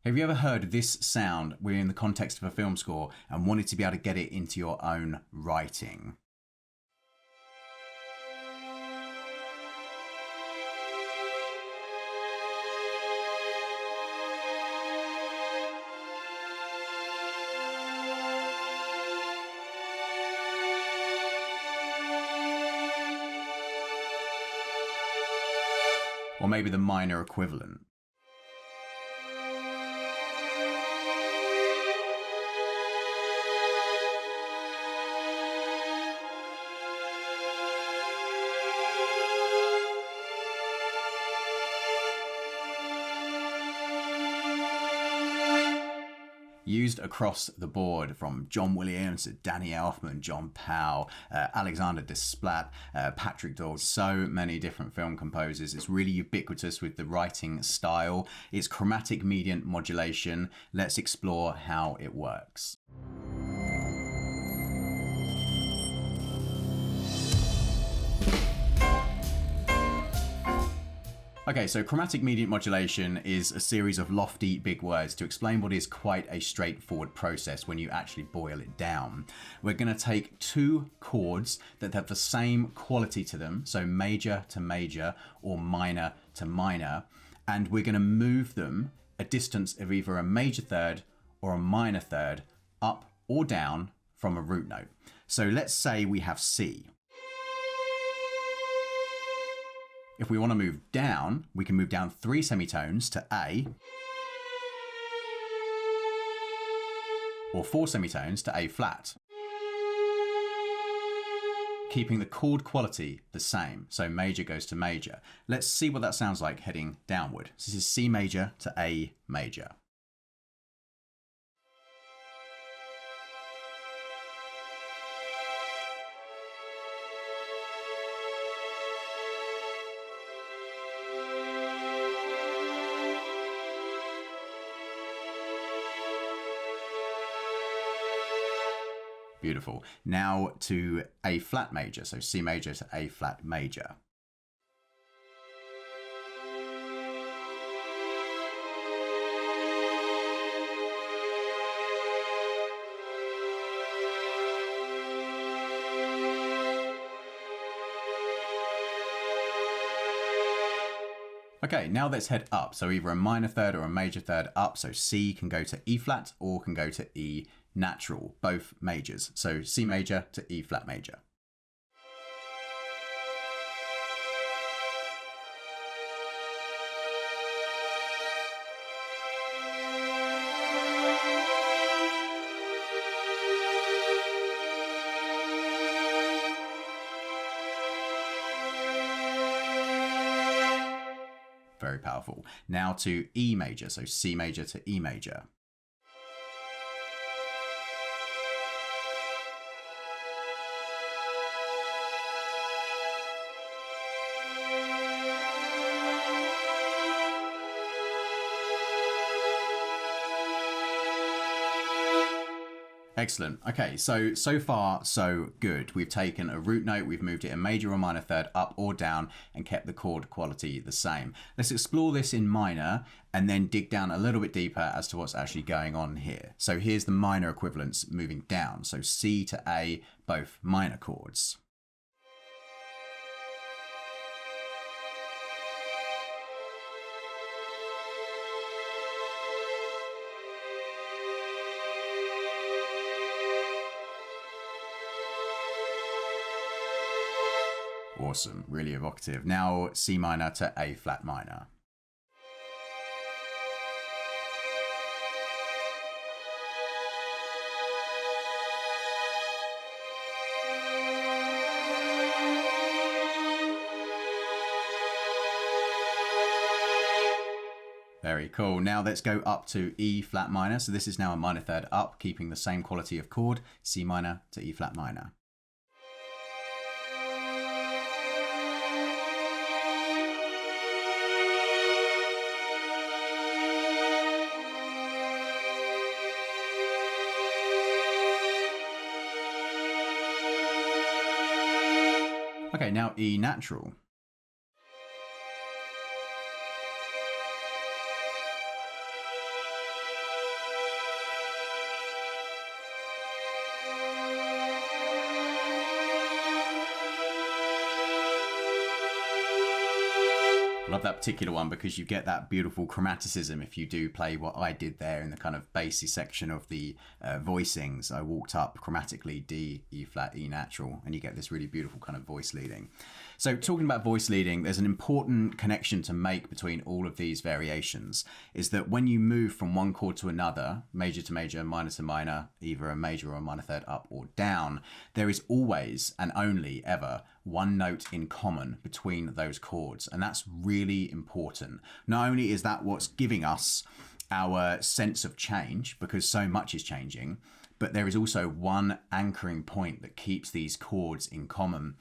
Have you ever heard this sound within the context of a film score and wanted to be able to get it into your own writing? Or maybe the minor equivalent. Used across the board, from John Williams to Danny Elfman, John Powell, Alexandre Desplat, Patrick Doyle, so many different film composers. It's really ubiquitous with the writing style. It's chromatic mediant modulation. Let's explore how it works. Okay, so chromatic mediant modulation is a series of lofty big words to explain what is quite a straightforward process when you actually boil it down. We're going to take two chords that have the same quality to them, so major to major or minor to minor, and we're going to move them a distance of either a major third or a minor third up or down from a root note. So let's say we have C. If we want to move down, we can move down 3 semitones to A, or 4 semitones to A flat, keeping the chord quality the same. So major goes to major. Let's see what that sounds like heading downward. So this is C major to A major. Beautiful. Now to A flat major, so C major to A flat major. Okay, now let's head up. So either a minor third or a major third up. So C can go to E flat or can go to E natural, both majors. So C major to E flat major. Very powerful. Now to E major, so C major to E major. Excellent. Okay, so far so good. We've taken a root note, we've moved it a major or minor third up or down and kept the chord quality the same. Let's explore this in minor and then dig down a little bit deeper as to what's actually going on here. So here's the minor equivalents moving down. So C to A, both minor chords. Awesome, really evocative. Now C minor to A flat minor. Very cool. Now let's go up to E flat minor. So this is now a minor third up, keeping the same quality of chord, C minor to E flat minor. Okay, now E natural. Love that particular one because you get that beautiful chromaticism if you do play what I did there in the kind of bassy section of the voicings. I walked up chromatically D, E flat, E natural, and you get this really beautiful kind of voice leading. So talking about voice leading, there's an important connection to make between all of these variations, is that when you move from one chord to another, major to major, minor to minor, either a major or a minor third up or down, there is always and only ever one note in common between those chords. And that's really important. Not only is that what's giving us our sense of change, because so much is changing, but there is also one anchoring point that keeps these chords in common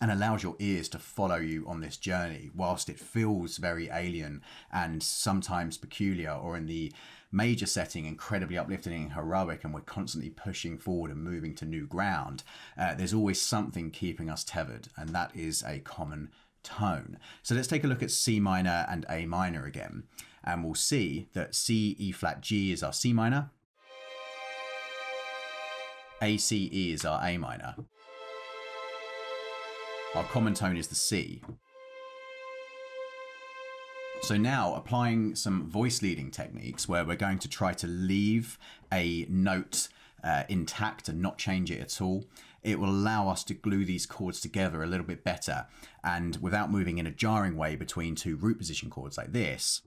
and allows your ears to follow you on this journey, whilst it feels very alien and sometimes peculiar, or in the major setting incredibly uplifting and heroic, and we're constantly pushing forward and moving to new ground. There's always something keeping us tethered, and that is a common tone. So let's take a look at C minor and A minor again, and we'll see that C, E flat, G is our C minor, A, C, E is our A minor. Our common tone is the C. So now applying some voice leading techniques where we're going to try to leave a note intact and not change it at all. It will allow us to glue these chords together a little bit better, and without moving in a jarring way between two root position chords like this.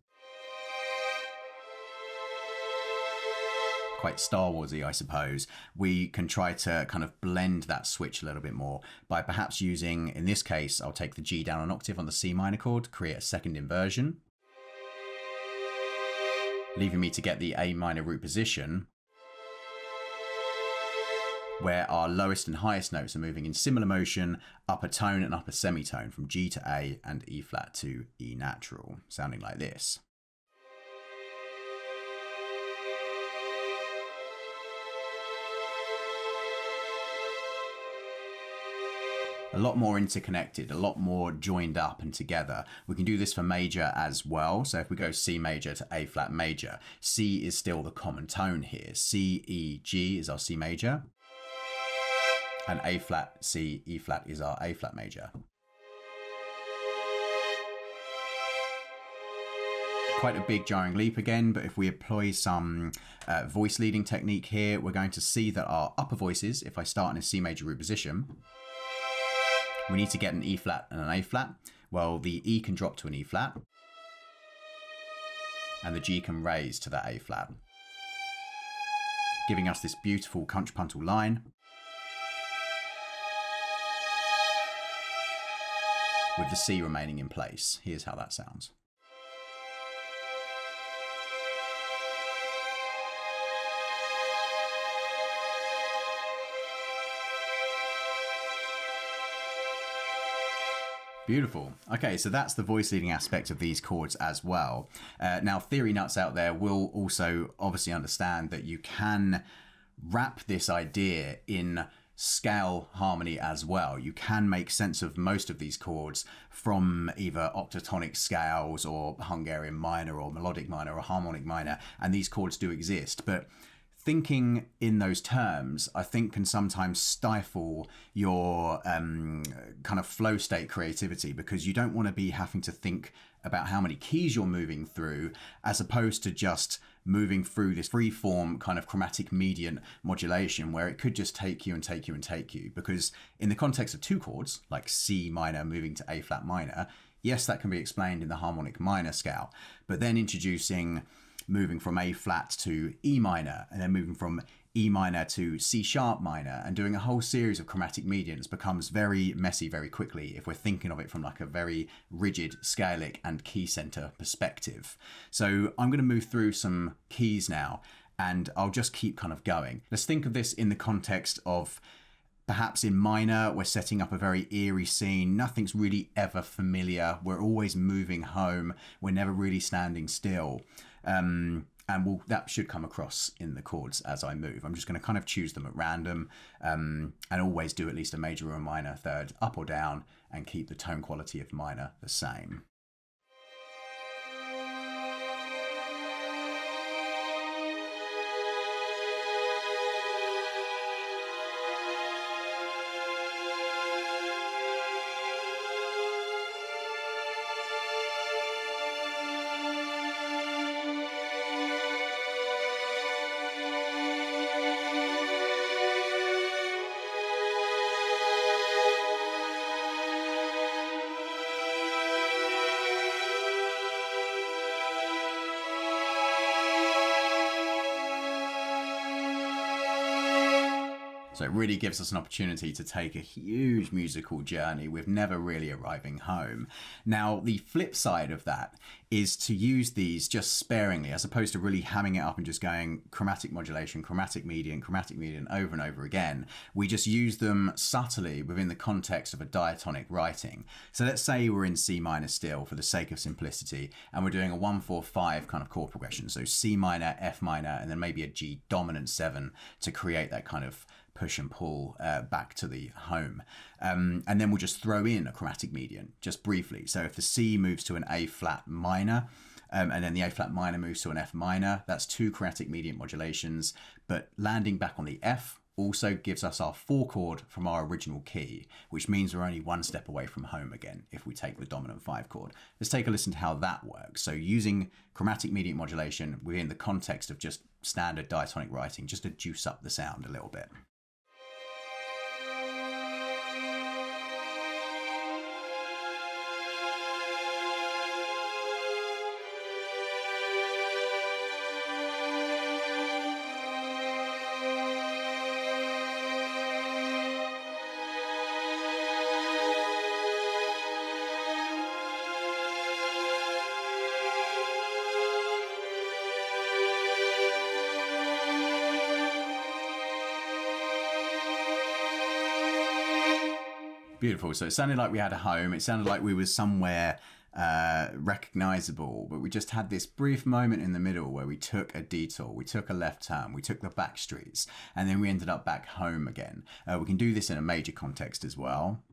Quite Star Warsy, I suppose, we can try to kind of blend that switch a little bit more by perhaps using, in this case, I'll take the G down an octave on the C minor chord, create a second inversion, leaving me to get the A minor root position, where our lowest and highest notes are moving in similar motion, upper tone and upper semitone, from G to A and E flat to E natural, sounding like this. A lot more interconnected, a lot more joined up and together. We can do this for major as well. So if we go C major to A flat major, C is still the common tone here. C, E, G is our C major. And A flat, C, E flat is our A flat major. Quite a big jarring leap again, but if we apply some voice leading technique here, we're going to see that our upper voices, if I start in a C major root position, we need to get an E flat and an A flat. Well, the E can drop to an E flat, and the G can raise to that A flat, giving us this beautiful contrapuntal line with the C remaining in place. Here's how that sounds. Beautiful. Okay, so that's the voice leading aspect of these chords as well. Now, theory nuts out there will also obviously understand that you can wrap this idea in scale harmony as well. You can make sense of most of these chords from either octatonic scales or Hungarian minor or melodic minor or harmonic minor, and these chords do exist. But thinking in those terms, I think, can sometimes stifle your kind of flow state creativity, because you don't want to be having to think about how many keys you're moving through, as opposed to just moving through this free form kind of chromatic mediant modulation where it could just take you and take you and take you. Because in the context of two chords, like C minor moving to A flat minor, yes, that can be explained in the harmonic minor scale, but then moving from A flat to E minor, and then moving from E minor to C sharp minor, and doing a whole series of chromatic mediants becomes very messy very quickly if we're thinking of it from like a very rigid scalic and key center perspective. So I'm going to move through some keys now, and I'll just keep kind of going. Let's think of this in the context of perhaps in minor, we're setting up a very eerie scene. Nothing's really ever familiar. We're always moving home. We're never really standing still. And that should come across in the chords as I move. I'm just going to kind of choose them at random, and always do at least a major or a minor third up or down, and keep the tone quality of minor the same. So it really gives us an opportunity to take a huge musical journey with never really arriving home. Now, the flip side of that is to use these just sparingly, as opposed to really hamming it up and just going chromatic modulation, chromatic mediant over and over again. We just use them subtly within the context of a diatonic writing. So let's say we're in C minor still for the sake of simplicity, and we're doing a 1-4-5 kind of chord progression. So C minor, F minor, and then maybe a G dominant 7 to create that kind of push and pull back to the home. And then we'll just throw in a chromatic mediant just briefly. So if the C moves to an A flat minor, and then the A flat minor moves to an F minor, that's 2 chromatic mediant modulations. But landing back on the F also gives us our 4 chord from our original key, which means we're only 1 step away from home again if we take the dominant 5 chord. Let's take a listen to how that works. So using chromatic mediant modulation within the context of just standard diatonic writing, just to juice up the sound a little bit. Beautiful. So it sounded like we had a home. It sounded like we were somewhere recognizable, but we just had this brief moment in the middle where we took a detour, we took a left turn, we took the back streets, and then we ended up back home again. We can do this in a major context as well.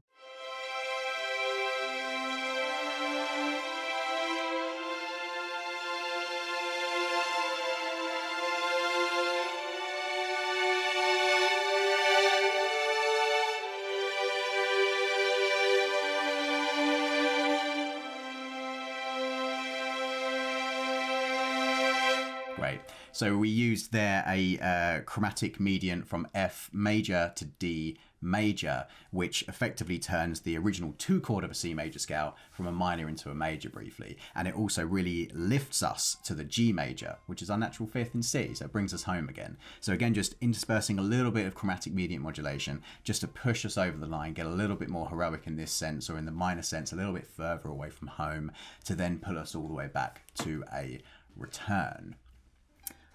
Great. So we used there a chromatic mediant from F major to D major, which effectively turns the original 2 chord of a C major scale from a minor into a major briefly. And it also really lifts us to the G major, which is our natural 5th in C. So it brings us home again. So again, just interspersing a little bit of chromatic mediant modulation just to push us over the line, get a little bit more heroic in this sense, or in the minor sense, a little bit further away from home, to then pull us all the way back to a return.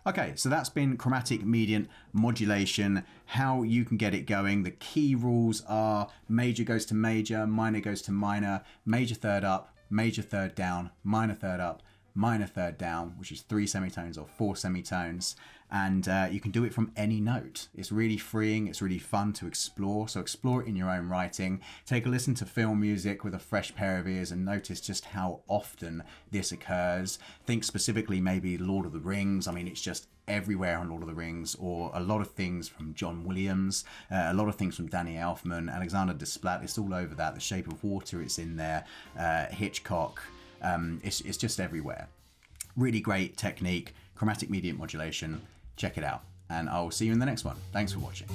Okay, so that's been chromatic mediant modulation, how you can get it going. The key rules are major goes to major, minor goes to minor, major third up, major third down, minor third up, minor third down, which is 3 semitones or 4 semitones. And you can do it from any note. It's really freeing. It's really fun to explore. So explore it in your own writing. Take a listen to film music with a fresh pair of ears and notice just how often this occurs. Think specifically maybe Lord of the Rings. I mean, it's just everywhere on Lord of the Rings, or a lot of things from John Williams, a lot of things from Danny Elfman, Alexandre Desplat. It's all over that. The Shape of Water, it's in there. Hitchcock. It's just everywhere. Really great technique. Chromatic mediant modulation. Check it out, and I'll see you in the next one. Thanks for watching.